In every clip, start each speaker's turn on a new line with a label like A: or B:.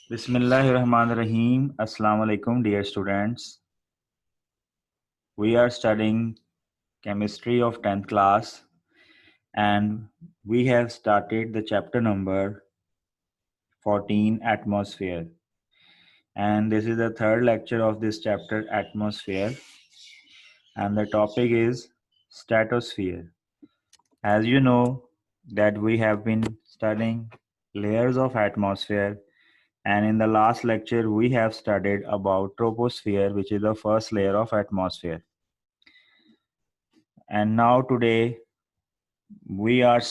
A: Bismillahirrahmanirrahim. Assalamu alaikum, dear students. We are studying chemistry of 10th class and we have started the chapter number 14, atmosphere. And this is the third lecture of this chapter, atmosphere. And the topic is stratosphere. As you know that we have been studying layers of atmosphere, and in the last lecture we have studied about troposphere, which is the first layer of atmosphere. And now today we have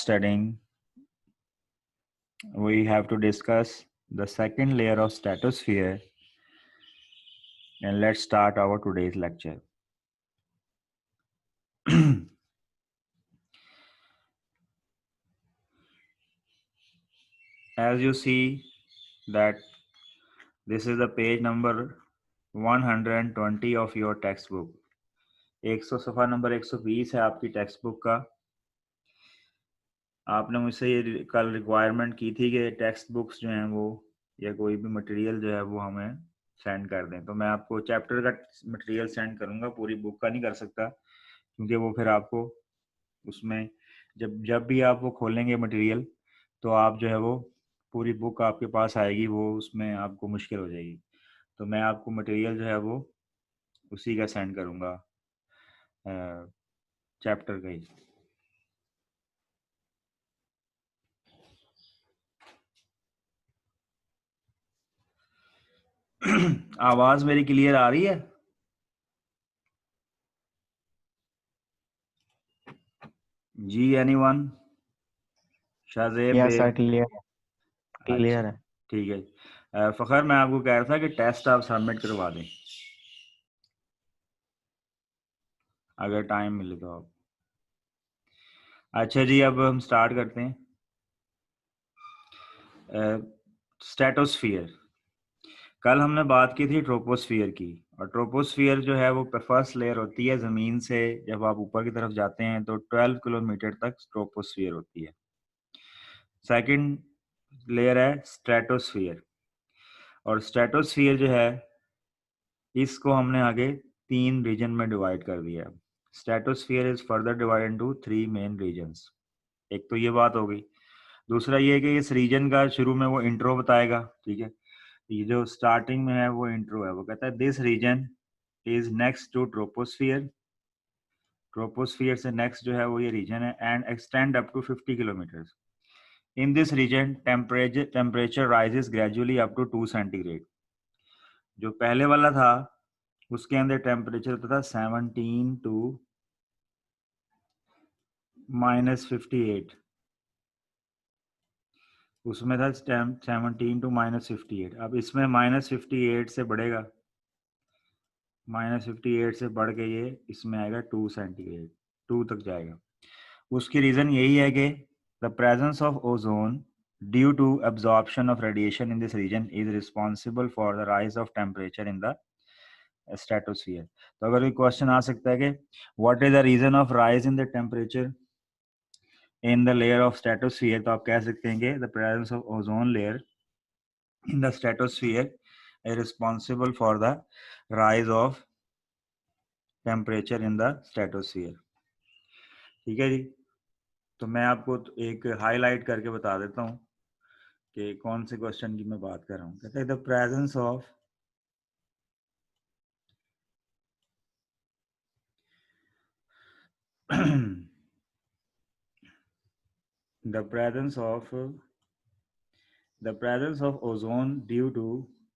A: to discuss the second layer of stratosphere, and let's start our today's lecture. As you see that this is the page number 120 of your textbook. 100 सफ़ा number 120 है आपकी text book का। आपने मुझसे ये कल requirement की थी कि टेक्स्ट बुक्स जो हैं वो या कोई भी मटेरियल जो है वो हमें सेंड कर दें, तो मैं आपको चैप्टर का मटेरियल सेंड करूंगा, पूरी बुक का नहीं कर सकता क्योंकि वो फिर आपको उसमें जब भी आप वो खोलेंगे मटेरियल तो आप जो है वो पूरी बुक आपके पास आएगी, वो उसमें आपको मुश्किल हो जाएगी। तो मैं आपको मटेरियल जो है वो उसी का सेंड करूंगा, चैप्टर का ही। आवाज मेरी क्लियर आ रही है? जी anyone? Shahzeb
B: yes
A: Baig?
B: Sir, clear
A: अच्छा
B: है।
A: ठीक है। फ़खर, मैं आपको कह रहा था कि टेस्ट आप सबमिट करवा दें अगर टाइम मिले तो आप। अच्छा जी, अब हम स्टार्ट करते हैं। स्ट्रेटोस्फियर, कल हमने बात की थी ट्रोपोस्फियर की, और ट्रोपोस्फियर जो है वो फर्स्ट लेयर होती है ज़मीन से। जब आप ऊपर की तरफ जाते हैं तो 12 किलोमीटर तक ट्रोपोस्फियर होती है। सेकंड लेयर है स्ट्रेटोस्फियर, और स्ट्रेटोस्फियर जो है इसको हमने आगे 3 रीजन में डिवाइड कर दिया। Stratosphere is further divide into 3 main regions. एक तो ये बात हो गई। दूसरा ये है कि इस रीजन का शुरू में वो इंट्रो बताएगा, ठीक है। ये जो स्टार्टिंग में है वो इंट्रो है, वो कहता है this region is next to troposphere. Troposphere से नेक्स्ट जो है वो ये रीजन है, and extend up to 50 kilometre. In this region temperature rises gradually up to 2 centigrade. जो पहले वाला था उसके अंदर टेम्परेचर होता था 17 टू -58, उसमें था 17 टू -58। अब इसमें -58 से बढ़ेगा, -58 से बढ़ के ये इसमें आएगा 2 सेंटीग्रेड, 2 तक जाएगा। उसकी रीज़न यही है कि the presence of ozone due to absorption of radiation in this region is responsible for the rise of temperature in the stratosphere. तो अगर ये क्वेश्चन आ सकता है कि what is the reason of rise in the temperature in the layer of stratosphere, तो आप कह सकते हैं कि the presence of ozone layer in the stratosphere is responsible for the rise of temperature in the stratosphere। ठीक है जी, तो मैं आपको एक हाईलाइट करके बता देता हूँ कि कौन से क्वेश्चन की मैं बात कर रहा हूँ। कहते हैं the presence of the presence of ozone due to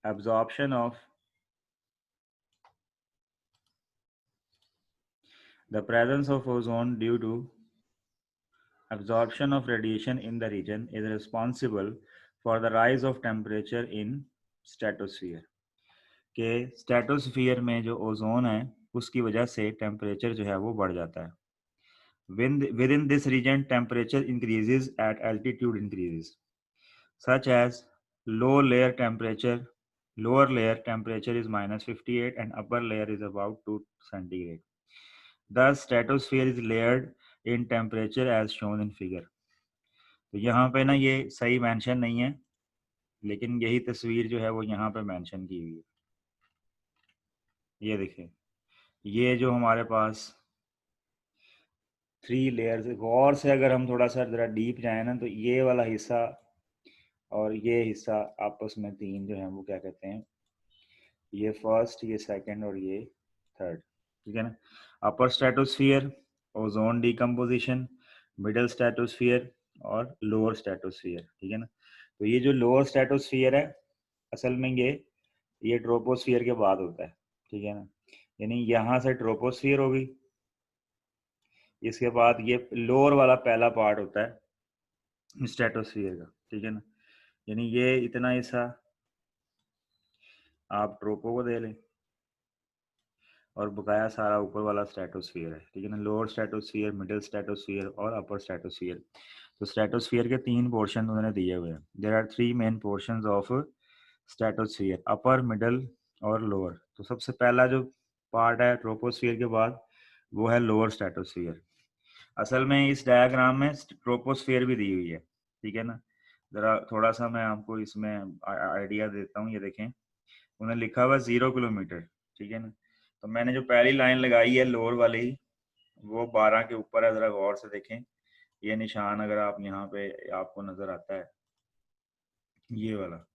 A: absorption of absorption of radiation in the region is responsible for the rise of temperature in stratosphere। के स्ट्रेटोस्फियर में जो ओजोन है उसकी वजह से टेम्परेचर जो है वो बढ़ जाता है। within this region temperature increases at altitude increases such as lower layer temperature is -58 and upper layer is about 2 centigrade. Thus stratosphere is layered in temperature as shown in figure। तो यहाँ पे ना ये सही मेंशन नहीं है, लेकिन यही तस्वीर जो है वो यहाँ पे मेंशन की हुई है। ये देखें, ये जो हमारे पास 3 लेयर्स, गौर से अगर हम थोड़ा सा ज़रा डीप जाए ना, तो ये वाला हिस्सा और ये हिस्सा आपस में 3 जो है वो क्या कहते हैं, ये फर्स्ट, ये सेकंड और ये थर्ड, ठीक है ना। Upper stratosphere, ozone decomposition, middle stratosphere और लोअर स्ट्रेटोस्फियर, ठीक है ना। तो ये जो लोअर स्ट्रेटोस्फियर है, असल में ये ट्रोपोस्फियर के बाद होता है, ठीक है ना। यानी यहाँ से ट्रोपोस्फियर होगी, इसके बाद ये लोअर वाला पहला पार्ट होता है स्ट्रेटोस्फियर का, ठीक है ना। यानी ये इतना हिस्सा आप ट्रोपो को दे लें और बकाया सारा ऊपर वाला स्ट्रेटोस्फियर है, ठीक है ना। लोअर स्ट्रेटोस्फियर, मिडिल स्ट्रेटोस्फियर और अपर स्ट्रेटोस्फियर। तो स्ट्रेटोस्फियर के 3 पोर्शन उन्होंने दिए हुए हैं। There are 3 main portions of stratosphere, upper, middle और लोअर। तो सबसे पहला जो पार्ट है ट्रोपोस्फियर के बाद, वो है लोअर स्ट्रेटोस्फियर। असल में इस डायग्राम में ट्रोपोस्फियर भी दी हुई है, ठीक है ना। जरा थोड़ा सा मैं आपको इसमें आइडिया देता हूँ। ये देखें, उन्हें लिखा हुआ 0 किलोमीटर, ठीक है ना। तो मैंने जो पहली लाइन लगाई है लोअर वाली, वो 12 के ऊपर है। जरा गौर से देखें, ये निशान अगर आप यहाँ पे आपको नजर आता है, ये वाला,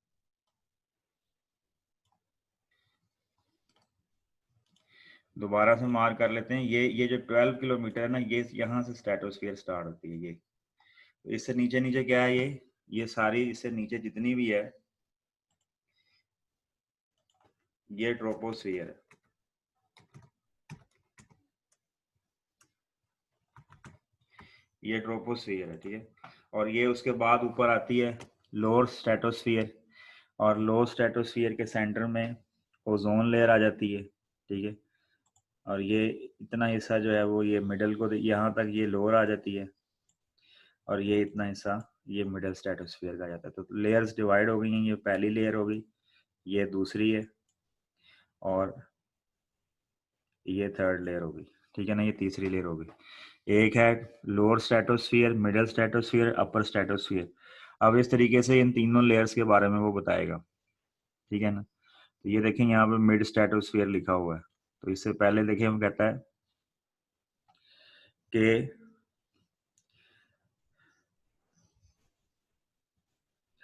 A: दोबारा से मार्क कर लेते हैं। ये जो 12 किलोमीटर है ना, ये यहाँ से स्ट्रेटोस्फियर स्टार्ट होती है। ये तो इससे नीचे नीचे क्या है, ये सारी इससे नीचे जितनी भी है, ये ट्रोपोस्फियर है। ये ट्रोपोस्फियर है, ठीक है। और ये उसके बाद ऊपर आती है लोअर स्ट्रेटोस्फियर, और लोअर स्ट्रेटोस्फियर के सेंटर में ओजोन लेयर आ जाती है, ठीक है। और ये इतना हिस्सा जो है वो ये मिडल को, यहाँ तक ये लोअर आ जाती है, और ये इतना हिस्सा ये मिडल स्ट्रेटोस्फियर का आ जाता है। तो लेयर्स डिवाइड हो गई हैं। ये पहली लेयर हो गई, ये दूसरी है, और ये थर्ड लेयर हो गई, ठीक है ना। ये तीसरी लेयर हो गई। एक है लोअर स्ट्रेटोस्फियर, मिडल स्ट्रेटोस्फियर, अपर स्ट्रेटोस्फियर। अब इस तरीके से इन तीनों लेयर्स के बारे में वो बताएगा, ठीक है ना। तो ये देखें, यहाँ पे मिड स्ट्रेटोस्फियर लिखा हुआ है। तो इससे पहले देखें, वो कहता है कि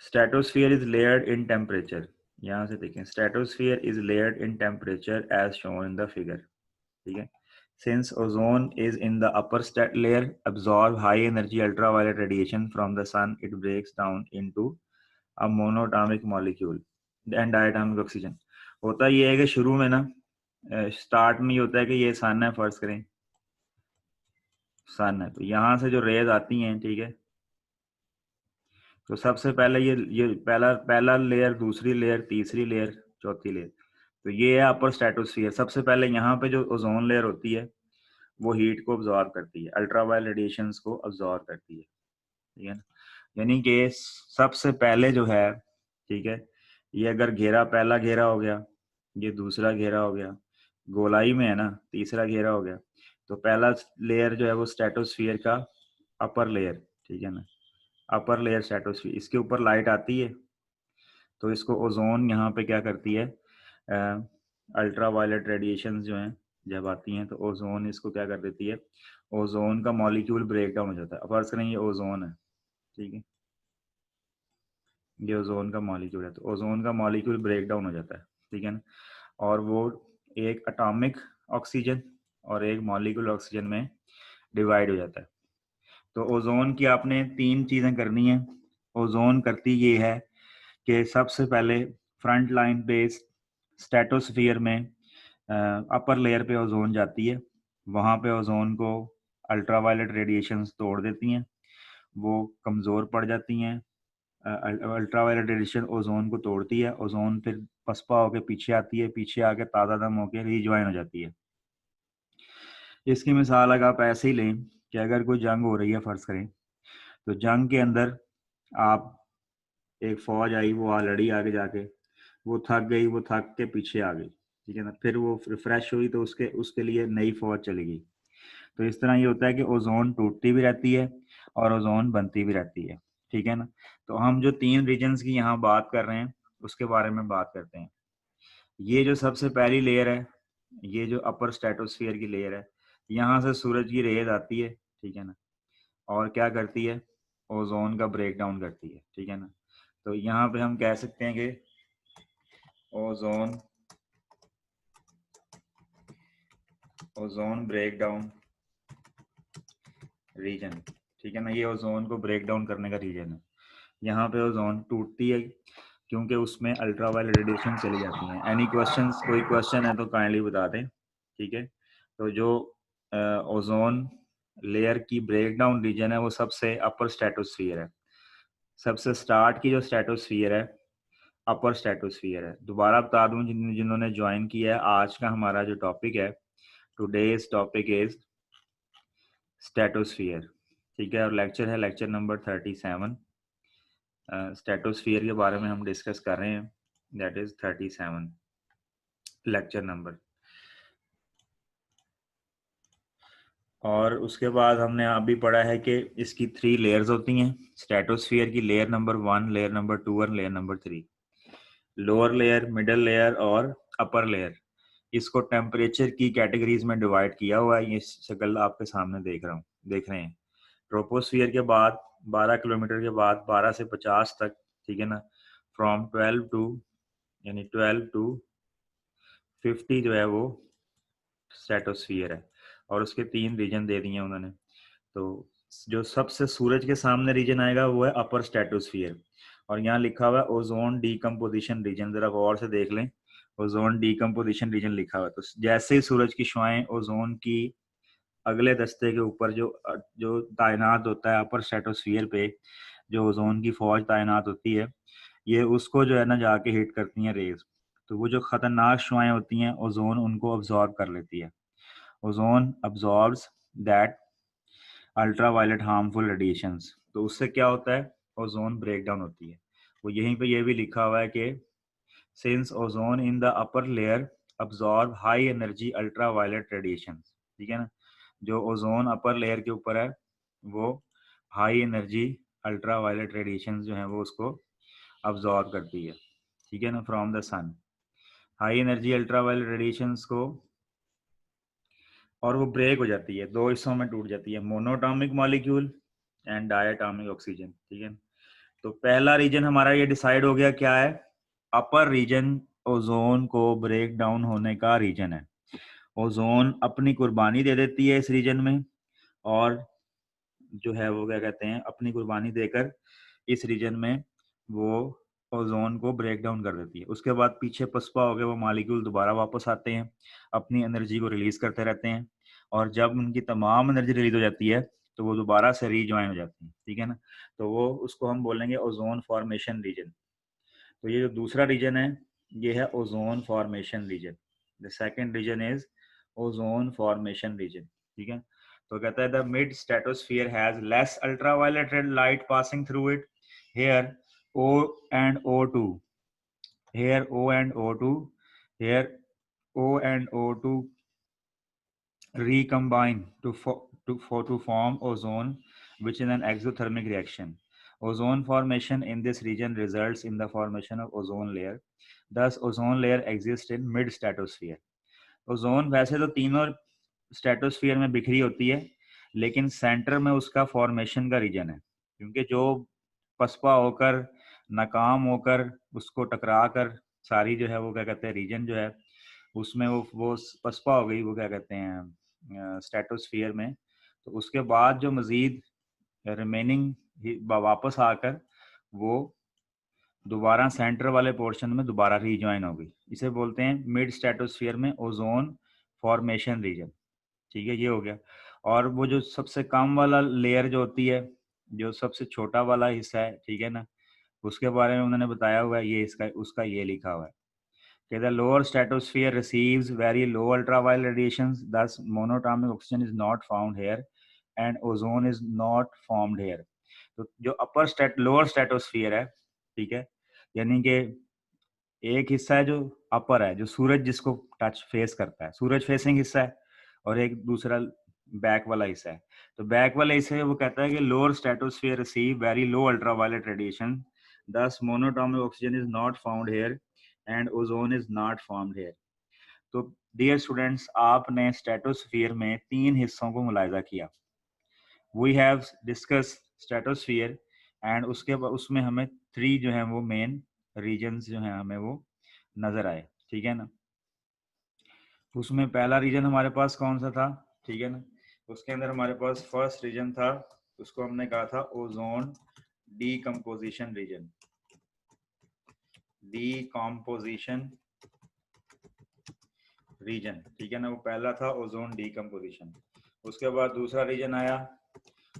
A: stratosphere is layered in temperature. यहाँ से देखें, stratosphere is layered in temperature as shown in the figure, ठीक है। Since ozone is in the upper layer, absorb high energy ultraviolet radiation from the sun, it breaks down into a monatomic molecule and diatomic oxygen। होता ये है कि शुरू में ना, start में ये होता है कि ये सन है, फर्ज करें सन है, तो यहाँ से जो रेज आती हैं, ठीक है। तो सबसे पहले ये पहला पहला लेयर, दूसरी लेयर, तीसरी लेयर, चौथी लेयर। तो ये है अपर स्ट्रेटोस्फियर। सबसे पहले यहाँ पे जो ओजोन लेयर होती है, वो हीट को अब्जॉर्ब करती है, अल्ट्रावायलेट रेडिएशंस को अब्जॉर्ब करती है, ठीक है ना। यानी कि सबसे पहले जो है, ठीक है, ये अगर घेरा, पहला घेरा हो गया, ये दूसरा घेरा हो गया, गोलाई में है ना, तीसरा घेरा हो गया। तो पहला लेयर जो है वो स्ट्रेटोस्फियर का अपर लेयर, ठीक है ना, अपर लेयर स्ट्रेटोस्फियर। इसके ऊपर लाइट आती है, तो इसको ओजोन यहाँ पे क्या करती है, अल्ट्रा वायलेट रेडिएशन जो हैं जब आती हैं, तो ओजोन इसको क्या कर देती है, ओजोन का मॉलिक्यूल ब्रेक डाउन हो जाता है। अब फर्ज करें ये ओजोन है, ठीक है, ये ओजोन का मॉलिक्यूल है, तो ओजोन का मॉलिक्यूल ब्रेक डाउन हो जाता है, ठीक है ना। और वो एक एटॉमिक ऑक्सीजन और एक मॉलिक्यूल ऑक्सीजन में डिवाइड हो जाता है। तो ओजोन की आपने 3 चीज़ें करनी है। ओजोन करती ये है कि सबसे पहले फ्रंट लाइन पे स्ट्रेटोस्फियर में अपर लेयर पे ओजोन जाती है, वहाँ पे ओजोन को अल्ट्रावायलेट रेडिएशंस तोड़ देती हैं, वो कमज़ोर पड़ जाती हैं। अल्ट्रावायलेट रेडिएशन ओजोन को तोड़ती है, ओजोन फिर पसपा होकर पीछे आती है, पीछे आके ताज़ा दम होकर रिज्वाइन हो जाती है। इसकी मिसाल अगर आप ऐसे ही लें कि अगर कोई जंग हो रही है, फ़र्ज़ करें, तो जंग के अंदर आप, एक फौज आई, वो लड़ी आगे जाके, वो थक गई, वो थक के पीछे आ गई, ठीक है ना। फिर वो रिफ्रेश हुई, तो उसके उसके लिए नई फौज चली गई। तो इस तरह ये होता है कि ओजोन टूटती भी रहती है और ओजोन बनती भी रहती है। ठीक है ना। तो हम जो 3 रीजन्स की यहाँ बात कर रहे हैं उसके बारे में बात करते हैं। ये जो सबसे पहली लेयर है, ये जो अपर स्ट्रेटोस्फीयर की लेयर है, यहाँ से सूरज की रेज आती है, ठीक है ना, और क्या करती है, ओजोन का ब्रेक डाउन करती है, ठीक है ना। तो यहाँ पे हम कह सकते हैं कि ओजोन ब्रेक डाउन रीजन, ठीक है ना, ये ओजोन को ब्रेक डाउन करने का रीजन है। यहाँ पे ओजोन टूटती है क्योंकि उसमें अल्ट्रावायलेट रेडिएशन चली जाती हैं। एनी क्वेश्चंस, कोई क्वेश्चन है तो काइंडली बता दें, ठीक है। तो जो ओजोन लेयर की ब्रेक डाउन रीजन है वो सबसे अपर स्ट्रेटोस्फियर है। सबसे स्टार्ट की जो स्ट्रेटोस्फियर है अपर स्ट्रेटोस्फियर है। दोबारा बता दूं जिन्होंने ज्वाइन किया है, आज का हमारा जो टॉपिक है, टुडेज टॉपिक इज स्ट्रेटोस्फियर, ठीक है। और लेक्चर है लेक्चर नंबर 37। स्ट्रेटोस्फियर के बारे में हम डिस्कस कर रहे हैं, दैट इज 37 लेक्चर नंबर। और उसके बाद हमने अभी पढ़ा है कि इसकी 3 लेयर्स होती हैं स्ट्रेटोस्फियर की, लेयर नंबर 1, लेयर नंबर 2 और layer number 3। Lower layer, middle layer और अपर लेयर। इसको टेम्परेचर की कैटेगरीज में डिवाइड किया हुआ है। ये शक्ल आपके सामने देख रहे हैं। ट्रोपोस्फियर के बाद 12 किलोमीटर के बाद 12 से 50 तक, ठीक है ना, फ्रॉम 12 टू, यानी 12 टू 50 जो है वो स्ट्रेटोस्फियर है। और उसके 3 रीजन दे दिए उन्होंने। तो जो सबसे सूरज के सामने रीजन आएगा वो है अपर स्ट्रेटोस्फियर। और यहाँ लिखा हुआ है ओजोन डीकम्पोजिशन रीजन, जरा गौर से देख लें, ओजोन डीकम्पोजिशन रीजन लिखा हुआ है। तो जैसे ही सूरज की शुआएं ओजोन की अगले दस्ते के ऊपर जो जो तैनात होता है अपर स्ट्रेटोस्फियर पे, जो ओजोन की फौज तैनात होती है, ये उसको जो है ना जाके हिट करती हैं रेज। तो वो जो खतरनाक शुआएं होती हैं ओजोन उनको अब्जॉर्ब कर लेती है। Ozone absorbs that ultraviolet harmful radiations. तो उससे क्या होता है, ओजोन ब्रेक डाउन होती है। वो यहीं पे ये भी लिखा हुआ है कि since ozone in the upper layer absorb high energy ultraviolet radiations, ठीक है ना। जो ओजोन अपर लेयर के ऊपर है वो हाई एनर्जी अल्ट्रावायलेट रेडिएशंस जो है वो उसको अब्जॉर्ब करती है, ठीक है ना, from the sun. High energy ultraviolet radiations को, और वो ब्रेक हो जाती है, 2 हिस्सों में टूट जाती है, monoatomic molecule and diatomic oxygen, ठीक है। तो पहला रीजन हमारा ये डिसाइड हो गया क्या है, अपर रीजन ओजोन को ब्रेक डाउन होने का रीजन है। ओजोन अपनी कुर्बानी दे देती है इस रीजन में, और जो है वो क्या कहते हैं, अपनी कुर्बानी देकर इस रीजन में वो ओजोन को ब्रेक डाउन कर देती है। उसके बाद पीछे पसपा हो गए वो मॉलिक्यूल दोबारा वापस आते हैं, अपनी एनर्जी को रिलीज करते रहते हैं, और जब उनकी तमाम एनर्जी रिलीज हो जाती है तो वो दोबारा से रीज्वाइन हो जाती है, ठीक है ना। तो वो उसको हम बोलेंगे ओजोन फॉर्मेशन रीजन। तो ये जो दूसरा रीजन है ये है ozone formation region. The second region is ozone formation region, ठीक है। तो कहता है the mid stratosphere has less ultraviolet light passing through it. Here O and O2, here O and O2, here O and O2 recombine to form ozone, which is an exothermic reaction. Ozone formation in this region results in the formation of ozone layer. Thus, ozone layer exists in mid stratosphere. Ozone वैसे तो तीनों stratosphere में बिखरी होती है, लेकिन centre में उसका फॉर्मेशन का रीजन है, क्योंकि जो पसपा होकर, नाकाम होकर, उसको टकरा कर सारी जो है वो क्या कहते हैं रीजन जो है उसमें वो पसपा हो गई, वो क्या कहते हैं स्ट्रेटोस्फियर में। तो उसके बाद जो मजीद रिमेनिंग वापस आकर वो दोबारा सेंटर वाले पोर्शन में दोबारा रीजॉइन हो गई। इसे बोलते हैं मिड स्ट्रेटोस्फियर में ओजोन फॉर्मेशन रीजन, ठीक है, ये हो गया। और वो जो सबसे कम वाला लेयर जो होती है, जो सबसे छोटा वाला हिस्सा है, ठीक है ना, उसके बारे में उन्होंने बताया हुआ है, ये इसका उसका ये लिखा हुआ है कि the lower stratosphere receives very low ultraviolet radiations, thus monatomic oxygen is not found here and ozone is not formed here। तो जो लोअर स्ट्रेटोस्फियर है, ठीक है, यानी कि एक हिस्सा है जो अपर है, जो सूरज जिसको टच फेस करता है, सूरज फेसिंग हिस्सा है, और एक दूसरा बैक वाला हिस्सा है। तो बैक वाले हिस्से वो कहता है कि lower stratosphere receive very low ultraviolet radiation, thus monatomic oxygen is not found here and ozone is not formed here. तो डियर स्टूडेंट्स, आपने स्ट्रेटोस्फीयर में 3 हिस्सों को मुलाहिजा किया। We have discuss stratosphere and उसके बाद उसमें हमें 3 जो है वो मेन रीजन्स जो हैं हमें वो नजर आए, ठीक है ना। उसमें पहला रीजन हमारे पास कौन सा था, ठीक है ना। उसके अंदर हमारे पास फर्स्ट रीजन था, उसको हमने कहा था ozone decomposition region, decomposition region, ठीक है ना। वो पहला था ओजोन डीकम्पोजिशन। उसके बाद दूसरा रीजन आया,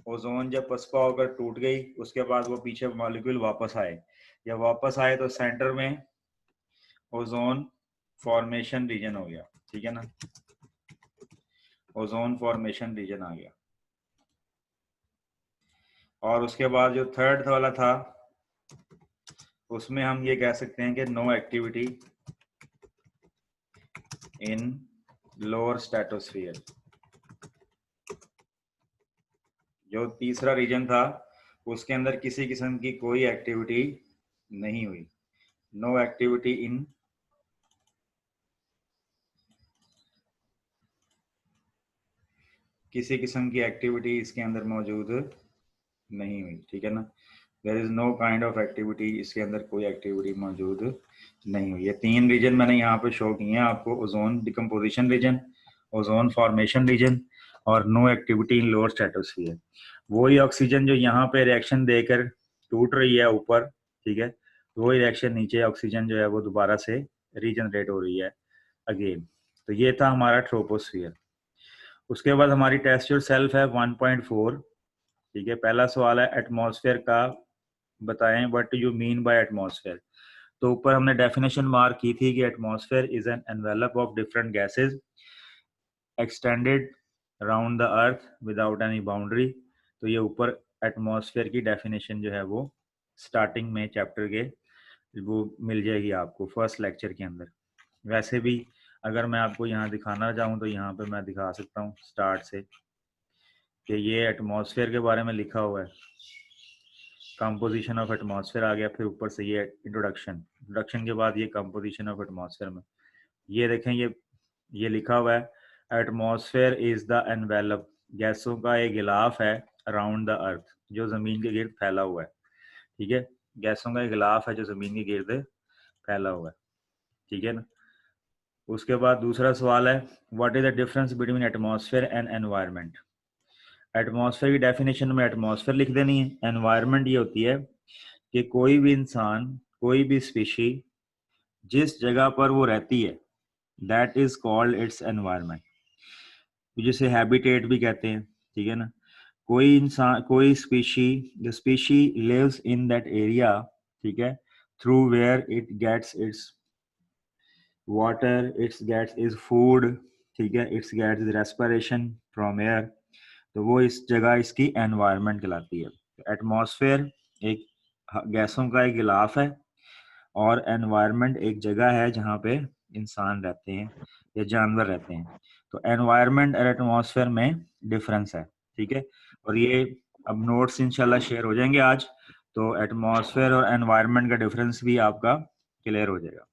A: ओजोन जब पसपा होकर टूट गई उसके बाद वो पीछे मॉलिक्यूल वापस आए, जब वापस आए तो सेंटर में ओजोन फॉर्मेशन रीजन हो गया, ठीक है ना। ओजोन फॉर्मेशन रीजन आ गया। और उसके बाद जो थर्ड वाला था उसमें हम ये कह सकते हैं कि no activity in lower stratosphere. जो तीसरा रीजन था उसके अंदर किसी किस्म की कोई एक्टिविटी नहीं हुई, नो एक्टिविटी इन किसी किस्म की एक्टिविटी इसके अंदर मौजूद नहीं हुई, ठीक है ना। There is no kind of activity, इसके अंदर कोई एक्टिविटी मौजूद नहीं हुई। ये 3 रीजन मैंने यहाँ पे शो किए हैं आपको, ozone decomposition region, ozone formation region और no activity in lower stratosphere. वही ऑक्सीजन जो यहाँ पे रिएक्शन देकर टूट रही है ऊपर, ठीक है, वही रिएक्शन नीचे ऑक्सीजन जो है वो दोबारा से रीजनरेट हो रही है अगेन। तो ये था हमारा ट्रोपोस्फियर। उसके बाद हमारी टेस्ट योर सेल्फ है 1.4, ठीक है। पहला सवाल है एटमॉस्फेयर का बताएं, what you mean by atmosphere. तो ऊपर हमने डेफिनेशन मार्क की थी कि atmosphere is an envelope of different gases extended around the earth without any boundary. तो ये ऊपर एटमॉस्फेयर की डेफिनेशन जो है वो स्टार्टिंग में चैप्टर के वो मिल जाएगी आपको फर्स्ट लेक्चर के अंदर। वैसे भी अगर मैं आपको यहाँ दिखाना चाहूँ तो यहाँ पे मैं दिखा सकता हूँ स्टार्ट से कि ये एटमॉस्फेयर के बारे में लिखा हुआ है, कंपोजिशन ऑफ एटमॉस्फेयर आ गया, फिर ऊपर से ये इंट्रोडक्शन के बाद ये कंपोजिशन ऑफ एटमॉस्फेयर में ये देखें, ये लिखा हुआ है एटमॉस्फेयर इज द एनवेलप, गैसों का एक गिलाफ है अराउंड द अर्थ जो जमीन के गिर्द फैला हुआ है, ठीक है। गैसों का एक गिलाफ है जो जमीन के गिर्द फैला हुआ है, ठीक है ना। उसके बाद दूसरा सवाल है what is the difference between atmosphere and environment. Atmosphere की डेफिनेशन में एटमॉस्फेयर लिख देनी है, एनवायरनमेंट ये होती है कि कोई भी इंसान, कोई भी स्पीशी जिस जगह पर वो रहती है that is called its environment, जिसे हैबिटेट भी कहते हैं, ठीक है ना। कोई इंसान, कोई species, the species lives in that area, ठीक है, through where it gets its water, its gets is food, ठीक है, its gets is respiration from air. तो वो इस जगह इसकी एनवायरनमेंट कहलाती है। एटमॉस्फेयर एक गैसों का एक गिलाफ है और एनवायरनमेंट एक जगह है जहाँ पे इंसान रहते हैं या जानवर रहते हैं। तो एनवायरनमेंट और एटमॉस्फेयर में डिफरेंस है, ठीक है। और ये अब नोट्स इंशाल्लाह शेयर हो जाएंगे आज, तो एटमॉस्फेयर और एनवायरनमेंट का डिफरेंस भी आपका क्लियर हो जाएगा।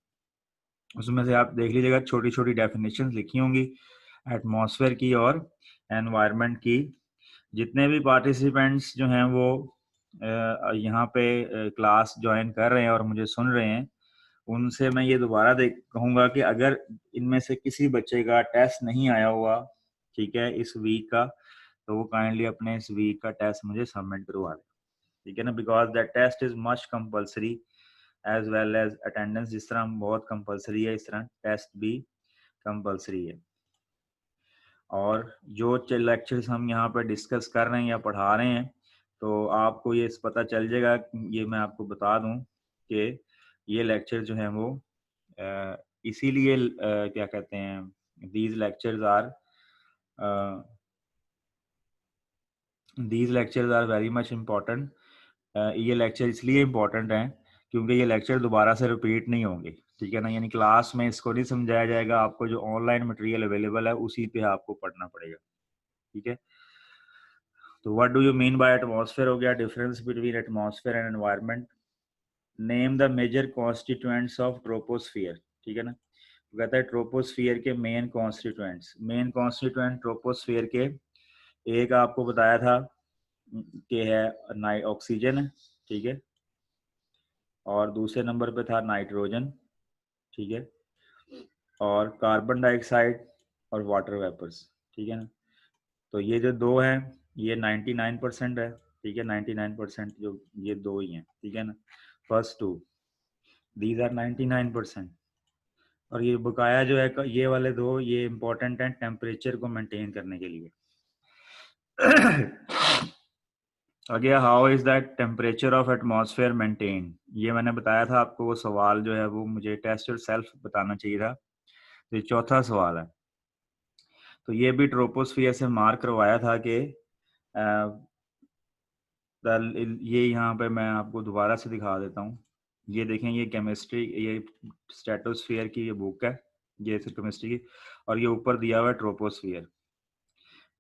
A: उसमें से आप देख लीजिएगा छोटी छोटी डेफिनेशंस लिखी होंगी एटमॉस्फेयर की और एनवायरनमेंट की। जितने भी पार्टिसिपेंट्स जो हैं वो यहाँ पे क्लास ज्वाइन कर रहे हैं और मुझे सुन रहे हैं, उनसे मैं ये दोबारा कहूँगा कि अगर इनमें से किसी बच्चे का टेस्ट नहीं आया हुआ, ठीक है, इस वीक का, तो वो काइंडली अपने इस वीक का टेस्ट मुझे सबमिट करवा दें, ठीक है ना। Because that test is much compulsory as well as attendance, जिस तरह बहुत कंपलसरी है इस तरह टेस्ट भी कंपलसरी है। और जो लेक्चर्स हम यहाँ पर डिस्कस कर रहे हैं या पढ़ा रहे हैं, तो आपको ये पता चल जाएगा, ये मैं आपको बता दूं कि ये लेक्चर जो हैं वो इसीलिए क्या कहते हैं, these lectures are very much important. ये लेक्चर इसलिए इम्पोर्टेंट हैं क्योंकि ये लेक्चर दोबारा से रिपीट नहीं होंगे, ठीक है ना। यानी क्लास में इसको नहीं समझाया जाएगा, आपको जो ऑनलाइन मटेरियल अवेलेबल है उसी पे आपको पढ़ना पड़ेगा। ठीक है। तो what do you mean by atmosphere हो गया, difference between atmosphere and environment, name the major constituents of troposphere, ठीक है ना। तो कहता है ट्रोपोस्फियर के main constituents, main constituent troposphere के एक आपको बताया था कि है ऑक्सीजन, ठीक है, और दूसरे नंबर पे था नाइट्रोजन, ठीक है, और कार्बन डाइऑक्साइड और वाटर वेपर्स, ठीक है ना। तो ये जो दो हैं ये 99% है, ठीक है, 99% जो ये दो ही हैं, ठीक है ना, फर्स्ट टू दीज आर 99%। और ये बकाया जो है ये वाले दो ये इंपॉर्टेंट हैं टेम्परेचर को मेंटेन करने के लिए। अगे how is that temperature of atmosphere maintain, ये मैंने बताया था आपको, वो सवाल जो है वो मुझे टेस्ट योर सेल्फ बताना चाहिए था। तो ये चौथा सवाल है। तो ये भी ट्रोपोस्फियर से मार्क करवाया था कि ये यहाँ पे मैं आपको दोबारा से दिखा देता हूँ। ये देखें, ये केमिस्ट्री, ये स्ट्रेटोस्फियर की ये बुक है, ये केमिस्ट्री की, और ये ऊपर दिया हुआ है ट्रोपोस्फियर।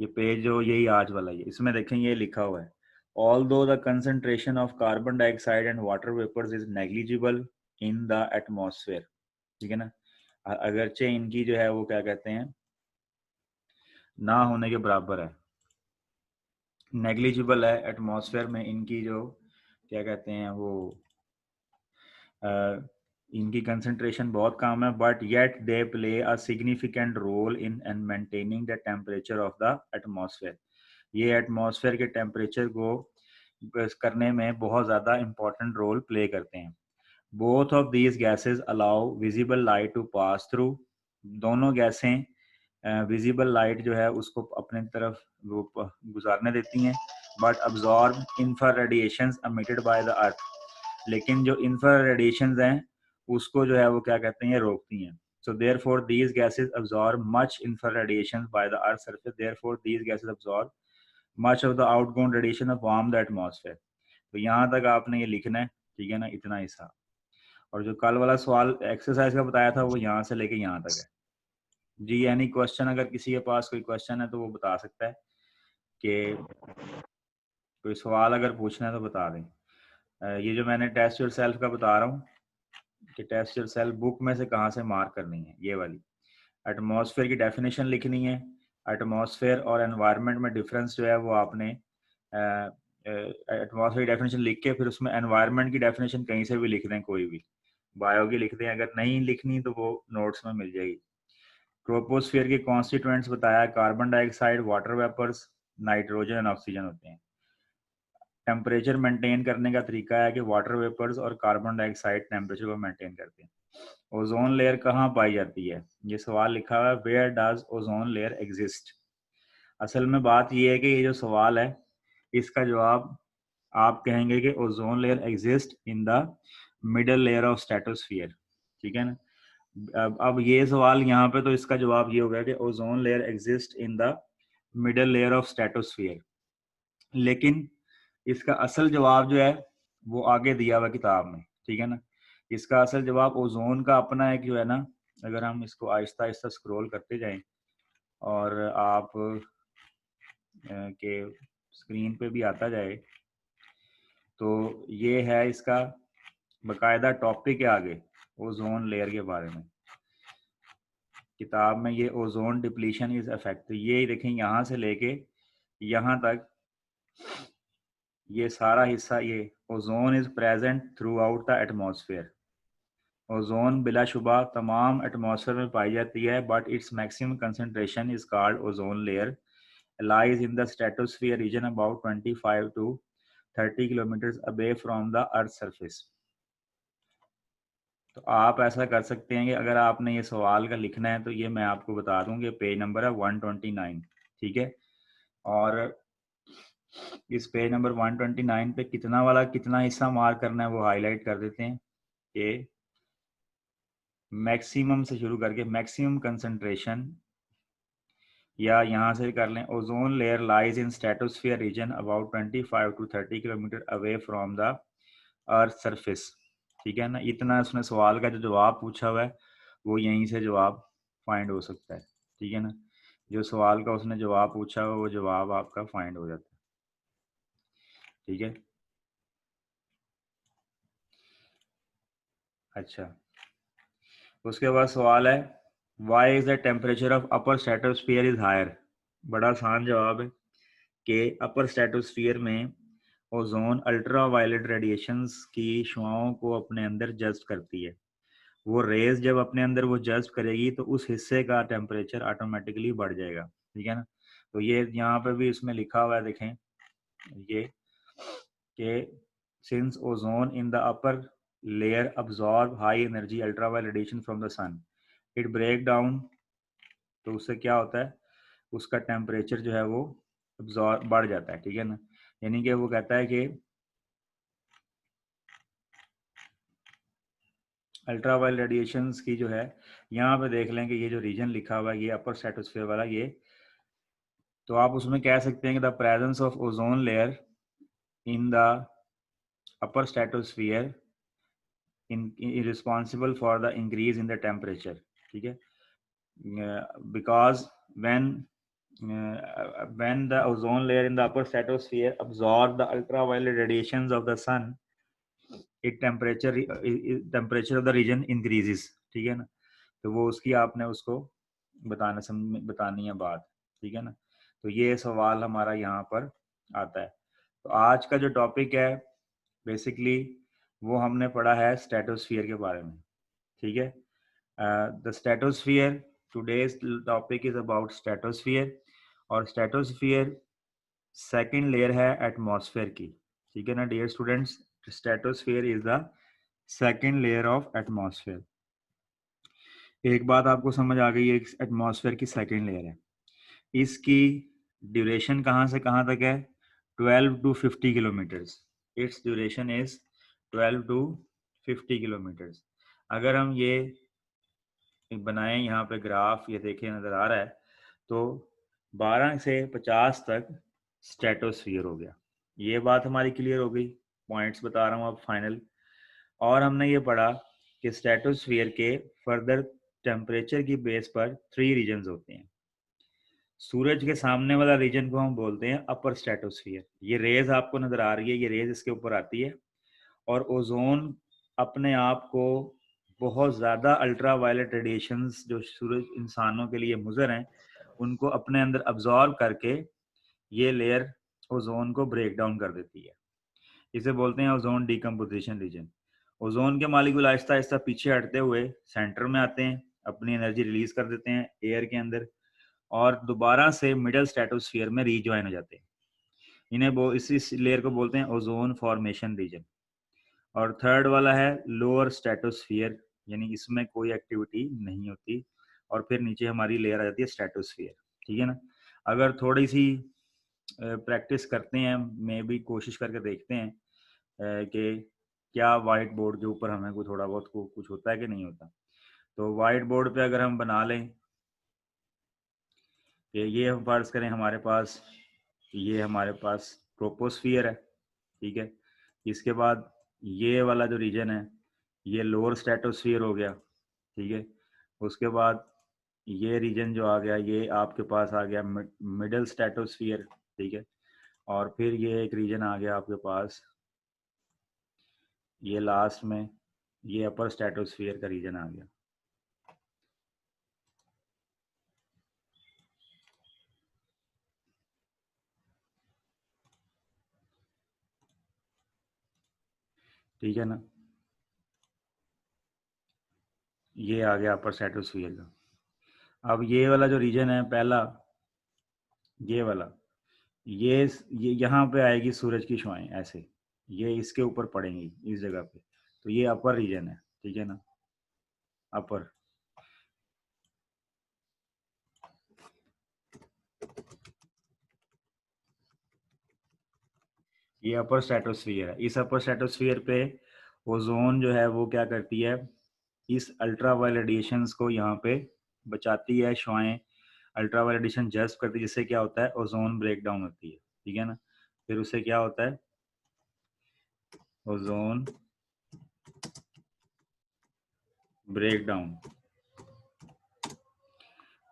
A: ये पेज जो यही आज वाला है, इसमें देखें ये लिखा हुआ है, although the concentration of carbon dioxide and water vapours is negligible in the atmosphere, ठीक है ना, अगरचे इनकी जो है वो क्या कहते हैं ना होने के बराबर है, नेग्लिजिबल है एटमॉस्फेयर में इनकी जो क्या कहते हैं वो इनकी कंसंट्रेशन बहुत कम है, but yet they play a significant role in and maintaining the temperature of the atmosphere. ये एटमॉस्फेयर के टेम्परेचर को करने में बहुत ज़्यादा इंपॉर्टेंट रोल प्ले करते हैं। Both of these gases allow visible light to pass through, दोनों गैसें विजिबल लाइट जो है उसको अपने तरफ वो गुजारने देती हैं, but absorb infra radiations emitted by the earth, लेकिन जो इंफ्रा रेडिएशंस हैं उसको जो है वो क्या कहते हैं ये रोकती हैं। So therefore these gases absorb much infrared radiation by the earth's surface, therefore these gases absorb much of the outgoing radiation of warm the atmosphere। तो यहाँ तक आपने ये लिखना है, ठीक है ना, इतना हिस्सा। और जो कल वाला सवाल एक्सरसाइज का बताया था वो यहाँ से लेके यहाँ तक है जी। एनी क्वेश्चन, अगर किसी के पास कोई क्वेश्चन है तो वो बता सकता है, कि कोई सवाल अगर पूछना है तो बता दें। ये जो मैंने टेस्ट योर सेल्फ का बता रहा हूँ कि टेस्ट योर सेल्फ बुक में से कहाँ से मार्क करनी है, ये वाली एटमॉस्फेयर की डेफिनेशन लिखनी है। एटमॉस्फेयर और एनवायरनमेंट में डिफरेंस जो है वो आपने एटमॉस्फेयर की डेफिनेशन लिख के फिर उसमें एनवायरनमेंट की डेफिनेशन कहीं से भी लिख दें, कोई भी बायो की लिख दें, अगर नहीं लिखनी तो वो नोट्स में मिल जाएगी। ट्रोपोस्फियर के कॉन्स्टिट्यूएंट्स बताया, carbon dioxide, water vapours, nitrogen and oxygen होते हैं। टेम्परेचर मेंटेन करने का तरीका है कि वाटर वेपर्स और कार्बन डाइऑक्साइड टेम्परेचर को मेंटेन करते हैं। ओजोन लेयर कहाँ पाई जाती है, ये सवाल लिखा हुआ है, where does ozone layer exist. असल में बात ये है कि ये जो सवाल है इसका जवाब आप कहेंगे कि ozone layer exist in the middle layer of stratosphere, ठीक है ना। अब ये सवाल यहाँ पे तो इसका जवाब ये होगा कि ozone layer exist in the middle layer of stratosphere, लेकिन इसका असल जवाब जो है वो आगे दिया हुआ किताब में, ठीक है ना। इसका असल जवाब ओजोन का अपना एक जो है ना, अगर हम इसको आहिस्ता आहिस्ता स्क्रॉल करते जाएं और आप के स्क्रीन पे भी आता जाए, तो ये है इसका बकायदा टॉपिक है आगे ओजोन लेयर के बारे में किताब में, ये ओजोन डिप्लीशन इज इफेक्ट, ये देखें यहाँ से लेके यहाँ तक ये सारा हिस्सा, ये ozone is present throughout the atmosphere. Ozone बिलाशुबा तमाम एटमॉस्फेयर में पाई जाती है, but its maximum concentration is called ozone layer, lies in the stratosphere region about 25 to 30 kilometers away from the earth surface। तो आप ऐसा कर सकते हैं कि अगर आपने ये सवाल का लिखना है तो ये मैं आपको बता दूं कि पेज नंबर है 129, ठीक है। और इस पेज नंबर 129 पे कितना वाला कितना हिस्सा मार्क करना है वो हाईलाइट कर देते हैं कि मैक्सिमम से शुरू करके मैक्सिमम कंसंट्रेशन, या यहाँ से कर लें, ozone layer lies in stratosphere region about 25 to 30 kilometre away from the earth surface, ठीक है ना। इतना उसने सवाल का जो जवाब पूछा हुआ है वो यहीं से जवाब फाइंड हो सकता है, ठीक है ना। जो सवाल का उसने जवाब पूछा वो जवाब आपका फाइंड हो जाता है। ठीक है, अच्छा, उसके बाद सवाल है why is the temperature of upper stratosphere is higher. बड़ा आसान जवाब है कि अपर स्ट्रेटोस्फियर में ओजोन अल्ट्रा वायलेट रेडिएशंस की शुआओं को अपने अंदर जज्ब करती है। वो रेज जब अपने अंदर वो जज्ब करेगी तो उस हिस्से का टेम्परेचर ऑटोमेटिकली बढ़ जाएगा। ठीक है ना, तो ये यहाँ पे भी इसमें लिखा हुआ है, देखें ये कि since ozone in the upper layer absorb high energy ultraviolet radiation from the sun, it break down, तो उससे क्या होता है, उसका टेम्परेचर जो है वो अब्जॉर्ब बढ़ जाता है। ठीक है ना, यानी कि वो कहता है कि अल्ट्रावायलेट रेडिएशंस की जो है, यहाँ पे देख लें कि ये जो रीजन लिखा हुआ है ये अपर स्ट्रेटोस्फीयर वाला, ये तो आप उसमें कह सकते हैं कि the presence of ozone layer in the upper stratosphere in responsible for the increase in the temperature. ठीक है, because when the ozone layer in the upper stratosphere absorb the ultraviolet radiations of the sun, it temperature of the region increases। ठीक है ना, तो वो उसकी आपने उसको बतानी है बात। ठीक है ना, तो ये सवाल हमारा यहाँ पर आता है। तो आज का जो टॉपिक है बेसिकली वो हमने पढ़ा है स्ट्रेटोस्फियर के बारे में। ठीक है, the stratosphere, today's topic is about stratosphere, और स्ट्रेटोस्फियर सेकंड लेयर है एटमॉस्फेयर की। ठीक है ना dear students, stratosphere is the second layer of atmosphere. एक बात आपको समझ आ गई है, एटमॉस्फेयर की सेकंड लेयर है, इसकी ड्यूरेशन कहाँ से कहाँ तक है, 12 to 50 kilometres. Its duration is 12 to 50 kilometres. अगर हम ये बनाए यहाँ पे ग्राफ, ये देखिए नजर आ रहा है, तो 12 से 50 तक स्ट्रेटोस्फियर हो गया। ये बात हमारी क्लियर हो गई, पॉइंट्स बता रहा हूँ अब फाइनल। और हमने ये पढ़ा कि स्ट्रेटोस्फियर के फर्दर टेम्परेचर की बेस पर 3 रीजन्स होते हैं। सूरज के सामने वाला रीजन को हम बोलते हैं अपर स्ट्रेटोस्फियर, ये रेज आपको नजर आ रही है, ये रेज इसके ऊपर आती है, और ओजोन अपने आप को बहुत ज़्यादा अल्ट्रा वायलेट रेडिएशंस जो सूरज इंसानों के लिए मुज़र हैं उनको अपने अंदर अब्जॉर्ब करके ये लेयर ओजोन को ब्रेक डाउन कर देती है। इसे बोलते हैं ओजोन डिकम्पोजिशन रीजन। ओजोन के मालिक्यूल आहिस्ता आहिस्ता पीछे हटते हुए सेंटर में आते हैं, अपनी एनर्जी रिलीज कर देते हैं एयर के अंदर, और दोबारा से मिडल स्ट्रेटोस्फियर में रीजॉइन हो जाते हैं। इन्हें इस लेयर को बोलते हैं ओजोन फॉर्मेशन रीजन। और थर्ड वाला है लोअर स्ट्रेटोस्फियर, यानी इसमें कोई एक्टिविटी नहीं होती, और फिर नीचे हमारी लेयर आ जाती है स्ट्रेटोस्फियर। ठीक है ना, अगर थोड़ी सी प्रैक्टिस करते हैं, मे भी कोशिश करके देखते हैं कि क्या वाइट बोर्ड के ऊपर हमें कोई थोड़ा बहुत कुछ होता है कि नहीं होता। तो वाइट बोर्ड पे अगर हम बना लें कि ये हम फर्ज करें हमारे पास, ये हमारे पास ट्रोपोस्फियर है। ठीक है, इसके बाद ये वाला जो रीजन है ये लोअर स्ट्रेटोस्फियर हो गया। ठीक है, उसके बाद ये रीजन जो आ गया ये आपके पास आ गया मिडल स्ट्रेटोस्फियर। ठीक है, और फिर ये एक रीजन आ गया आपके पास, ये लास्ट में ये अपर स्ट्रेटोस्फियर का रीजन आ गया। ठीक है ना, ये आ गया अपर स्ट्रेटोस्फियर का। अब ये वाला जो रीजन है पहला, ये वाला, ये यहाँ पे आएगी सूरज की शुआएं ऐसे, ये इसके ऊपर पड़ेंगी इस जगह पे, तो ये अपर रीजन है। ठीक है ना, अपर, ये अपर स्ट्रेटोस्फियर है। इस अपर स्ट्रेटोस्फियर पे ओजोन जो है वो क्या करती है, इस अल्ट्रावायलेट रेडिएशंस को यहाँ पे बचाती है, शुआएं अल्ट्रावायलेट रेडिएशन जज्ब करती है, जिससे क्या होता है ओजोन ब्रेक डाउन होती है। ठीक है ना, फिर उससे क्या होता है ozone break down,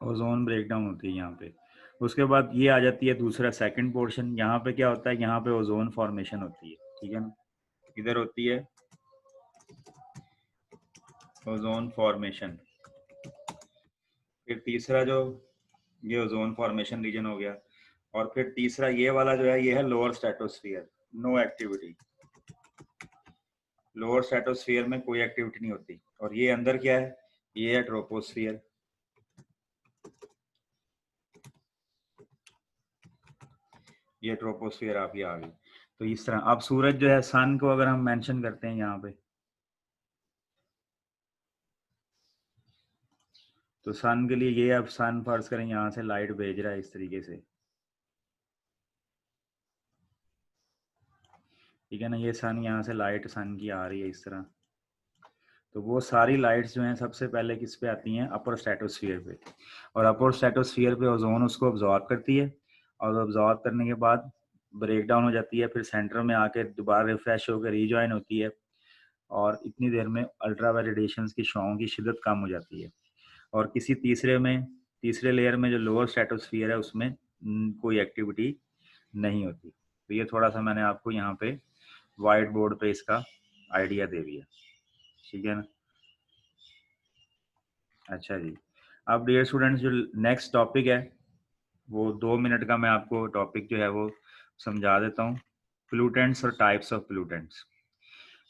A: ozone break down होती है यहाँ पे। उसके बाद ये आ जाती है दूसरा सेकंड पोर्शन। यहाँ पे क्या होता है, यहाँ पे ओजोन फॉर्मेशन होती है, ठीक है ना, इधर होती है ओजोन फॉर्मेशन। फिर तीसरा जो ये ओजोन फॉर्मेशन रीजन हो गया, और फिर तीसरा ये वाला जो है, ये है lower stratosphere, no activity. Lower stratosphere में कोई एक्टिविटी नहीं होती। और ये अंदर क्या है, ये है ट्रोपोस्फियर। ये ट्रोपोस्फियर आपकी आ गई। तो इस तरह अब सूरज जो है, सन को अगर हम मेंशन करते हैं यहाँ पे, तो सन के लिए ये, अब सन फर्ज करें यहाँ से लाइट भेज रहा है इस तरीके से, ठीक है ना, ये सन यहाँ से लाइट सन की आ रही है इस तरह। तो वो सारी लाइट्स जो हैं सबसे पहले किस पे आती हैं, अपर स्ट्रेटोस्फियर पे। और अपर स्ट्रेटोस्फियर पे ओजोन उसको अब्जॉर्ब करती है, और अब्जॉर्ब करने के बाद ब्रेक डाउन हो जाती है, फिर सेंटर में आके दोबारा रिफ्रेश होकर रीजॉइन होती है, और इतनी देर में अल्ट्रावायलेट रेडिएशंस की शॉओं की शिद्दत कम हो जाती है। और किसी तीसरे लेयर में जो लोअर स्ट्रेटोस्फियर है उसमें कोई एक्टिविटी नहीं होती। तो ये थोड़ा सा मैंने आपको यहाँ पे वाइट बोर्ड पे इसका आइडिया दे दिया, ठीक है ना। अच्छा जी, अब डियर स्टूडेंट्स जो नेक्स्ट टॉपिक है, वो 2 मिनट का मैं आपको टॉपिक जो है वो समझा देता हूँ। पोल्यूटेंट्स और टाइप्स ऑफ पोल्यूटेंट्स।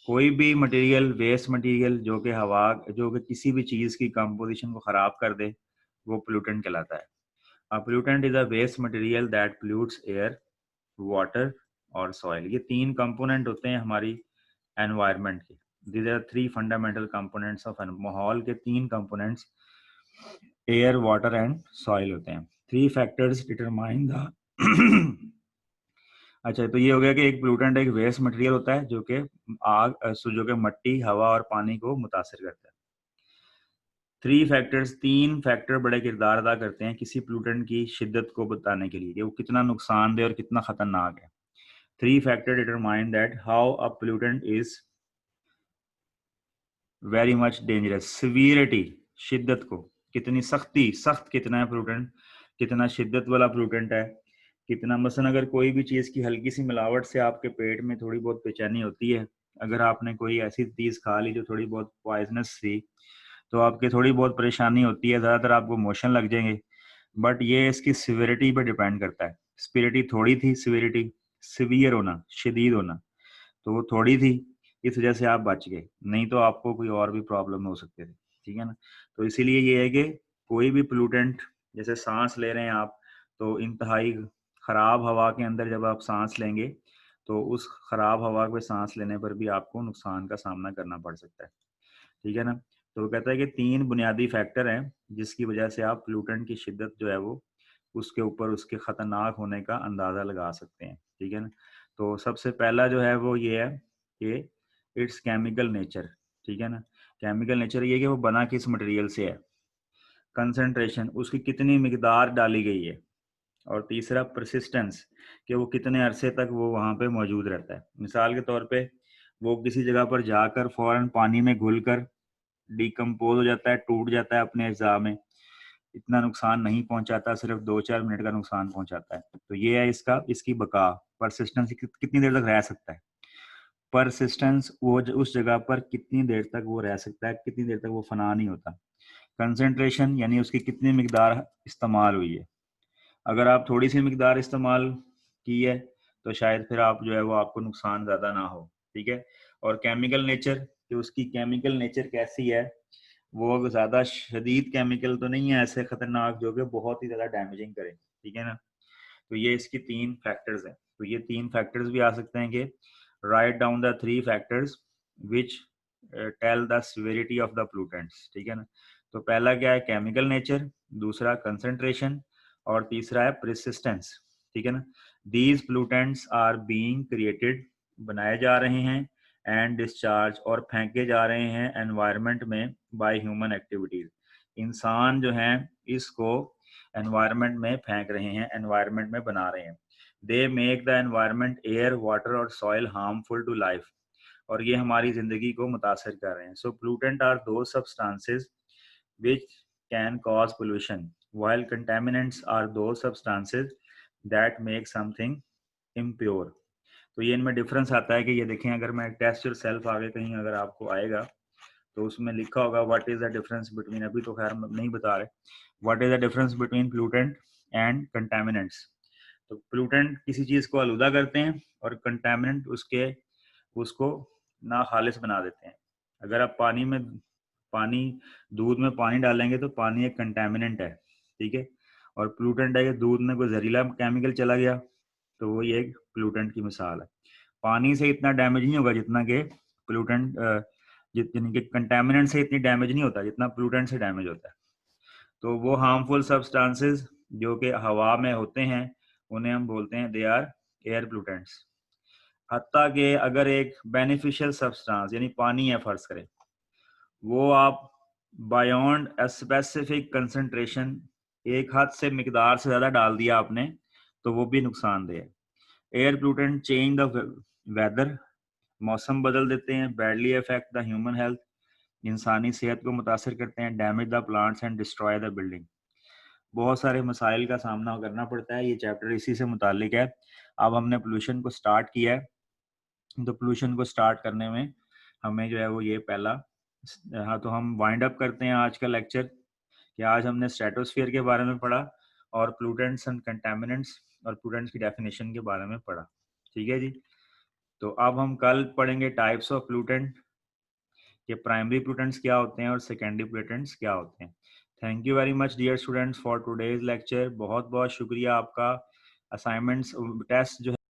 A: कोई भी मटेरियल, वेस्ट मटेरियल जो कि हवा, जो कि किसी भी चीज़ की कंपोजिशन को ख़राब कर दे, वो पोल्यूटेंट कहलाता है। A pollutant is a waste material that pollutes air, water और सॉइल। ये 3 कंपोनेंट होते हैं हमारी एनवायरनमेंट के। These are 3 fundamental components of माहौल के 3 components air, water and soil होते हैं। 3 फैक्टर्स डिटरमाइन द अच्छा, तो ये हो गया कि एक पोल्यूटेंट एक वेस्ट मटेरियल होता है जो कि जो कि मिट्टी, हवा और पानी को मुतासिर करता है। 3 फैक्टर बड़े किरदार अदा करते हैं किसी पोल्यूटेंट की शिद्दत को बताने के लिए कि वो कितना नुकसानदेह और कितना खतरनाक है। 3 factor determine that how a pollutant is very much dangerous. Severity, शिद्दत को, कितनी सख्त कितना है पोल्यूटेंट, कितना शिद्दत वाला पोल्यूटेंट है, कितना, मसलन अगर कोई भी चीज़ की हल्की सी मिलावट से आपके पेट में थोड़ी बहुत बेचैनी होती है, अगर आपने कोई ऐसी चीज़ खा ली जो थोड़ी बहुत पॉइजनस थी, तो आपकी थोड़ी बहुत परेशानी होती है, ज़्यादातर आपको मोशन लग जाएंगे। बट ये इसकी सिवियरिटी पे डिपेंड करता है। सिवियरिटी थोड़ी थी, सिवियरिटी सिवियर होना, शदीद होना, तो वो थोड़ी थी, इस वजह से आप बच गए, नहीं तो आपको कोई और भी प्रॉब्लम हो सकते थे, ठीक है ना। तो इसीलिए ये है कि कोई भी पोल्यूटेंट, जैसे सांस ले रहे हैं आप, तो इंतहाई ख़राब हवा के अंदर जब आप सांस लेंगे, तो उस ख़राब हवा पे सांस लेने पर भी आपको नुकसान का सामना करना पड़ सकता है, ठीक है ना। तो वो कहता है कि 3 बुनियादी फैक्टर हैं जिसकी वजह से आप पोल्यूटेंट की शिद्दत जो है वो उसके ऊपर उसके ख़तरनाक होने का अंदाज़ा लगा सकते हैं, ठीक है ना। तो सबसे पहला जो है वो ये है कि इट्स केमिकल नेचर, ठीक है ना। केमिकल नेचर ये कि वो बना किस मटेरियल से है, कंसंट्रेशन, उसकी कितनी मिकदार डाली गई है, और तीसरा परसिस्टेंस, कि वो कितने अरसे तक वो वहाँ पे मौजूद रहता है। मिसाल के तौर पे वो किसी जगह पर जाकर फ़ौरन पानी में घुल कर डिकम्पोज हो जाता है, टूट जाता है अपने अज़्ज़ा में, इतना नुकसान नहीं पहुंचाता, सिर्फ 2-4 मिनट का नुकसान पहुंचाता है। तो ये है इसका, इसकी बका, परसिस्टेंस, कितनी देर तक रह सकता है। परसिस्टेंस, वो उस जगह पर कितनी देर तक वो रह सकता है, कितनी देर तक वो फना नहीं होता। कंसंट्रेशन, यानी उसकी कितनी मिकदार इस्तेमाल हुई है। अगर आप थोड़ी सी मिकदार इस्तेमाल की है, तो शायद फिर आप जो है वो आपको नुकसान ज़्यादा ना हो, ठीक है। और केमिकल नेचर, कि उसकी केमिकल नेचर कैसी है, वो ज़्यादा शदीद केमिकल तो नहीं है ऐसे खतरनाक जो कि बहुत ही ज़्यादा डैमेजिंग करे, ठीक है ना। तो ये इसकी 3 फैक्टर्स हैं। तो ये 3 फैक्टर्स भी आ सकते हैं कि write down the 3 factors which tell the severity of the pollutants, ठीक है ना। तो पहला क्या है, केमिकल नेचर, दूसरा कंसंट्रेशन, और तीसरा है परसिस्टेंस, ठीक है ना। These pollutants are being created, बनाए जा रहे हैं, एंड डिस्चार्ज, और फेंके जा रहे हैं एनवायरनमेंट में बाय ह्यूमन एक्टिविटीज। इंसान जो हैं इसको एनवायरनमेंट में फेंक रहे हैं, एनवायरनमेंट में बना रहे हैं। They make the environment, air, water और सॉइल हार्मफुल टू लाइफ, और ये हमारी जिंदगी को मुतासर कर रहे हैं। सो पोल्यूटेंट आर दो substances which can cause pollution, while contaminants are those substances that make something impure. तो ये इनमें डिफरेंस आता है कि ये देखें, अगर मैं टेस्ट योरसेल्फ आगे कहीं अगर आपको आएगा तो उसमें लिखा होगा what is the difference between, अभी तो खैर नहीं बता रहे, what is the difference between प्लूटेंट and contaminants. तो प्लूटेंट किसी चीज को आलूदा करते हैं और कंटामिनेंट उसको ना खालिस बना देते हैं। अगर आप दूध में पानी डालेंगे तो पानी एक कंटामिनेंट है, ठीक है, और प्लूटेंट है कि दूध में कोई जहरीला केमिकल चला गया तो वो ये एक प्लूटेंट की मिसाल है। पानी से इतना डैमेज नहीं होगा जितना कि प्लूटेंट, जितनी कि कंटामिनेंट से इतनी डैमेज नहीं होता जितना प्लूटेंट से डैमेज होता है। तो वो हार्मफुल सब्सटेंसेस जो कि हवा में होते हैं उन्हें हम बोलते हैं दे आर एयर प्लूटेंट्स। हत्ता कि अगर एक बेनिफिशियल सब्सटेंस यानी पानी है फर्ज करें, वो आप बायोंड ए स्पेसिफिक कंसंट्रेशन, एक हद से मिकदार से ज़्यादा डाल दिया आपने तो वो भी नुकसानदेह है। Air pollutant change the weather, मौसम बदल देते हैं, badly affect the human health, इंसानी सेहत को मुतासर करते हैं, damage the plants and destroy the building. बहुत सारे मसाइल का सामना करना पड़ता है, ये चैप्टर इसी से मुतालिक है। अब हमने पोल्यूशन को स्टार्ट किया है, तो पोल्यूशन को स्टार्ट करने में हमें जो है वो ये पहला, हाँ, तो हम वाइंड अप करते हैं आज का लेक्चर कि आज हमने स्ट्रेटोस्फीयर के बारे में पढ़ा और प्लूटेंट्स एंड कंटामिनेंट्स और प्लूटेंट्स की डेफिनेशन के बारे में पढ़ा, ठीक है जी। तो अब हम कल पढ़ेंगे टाइप्स ऑफ प्लूटेंट, कि प्राइमरी प्लूटेंट्स क्या होते हैं और सेकेंडरी प्लूटेंट्स क्या होते हैं। Thank you very much dear students for today's lecture. बहुत बहुत शुक्रिया आपका। असाइनमेंट्स टेस्ट जो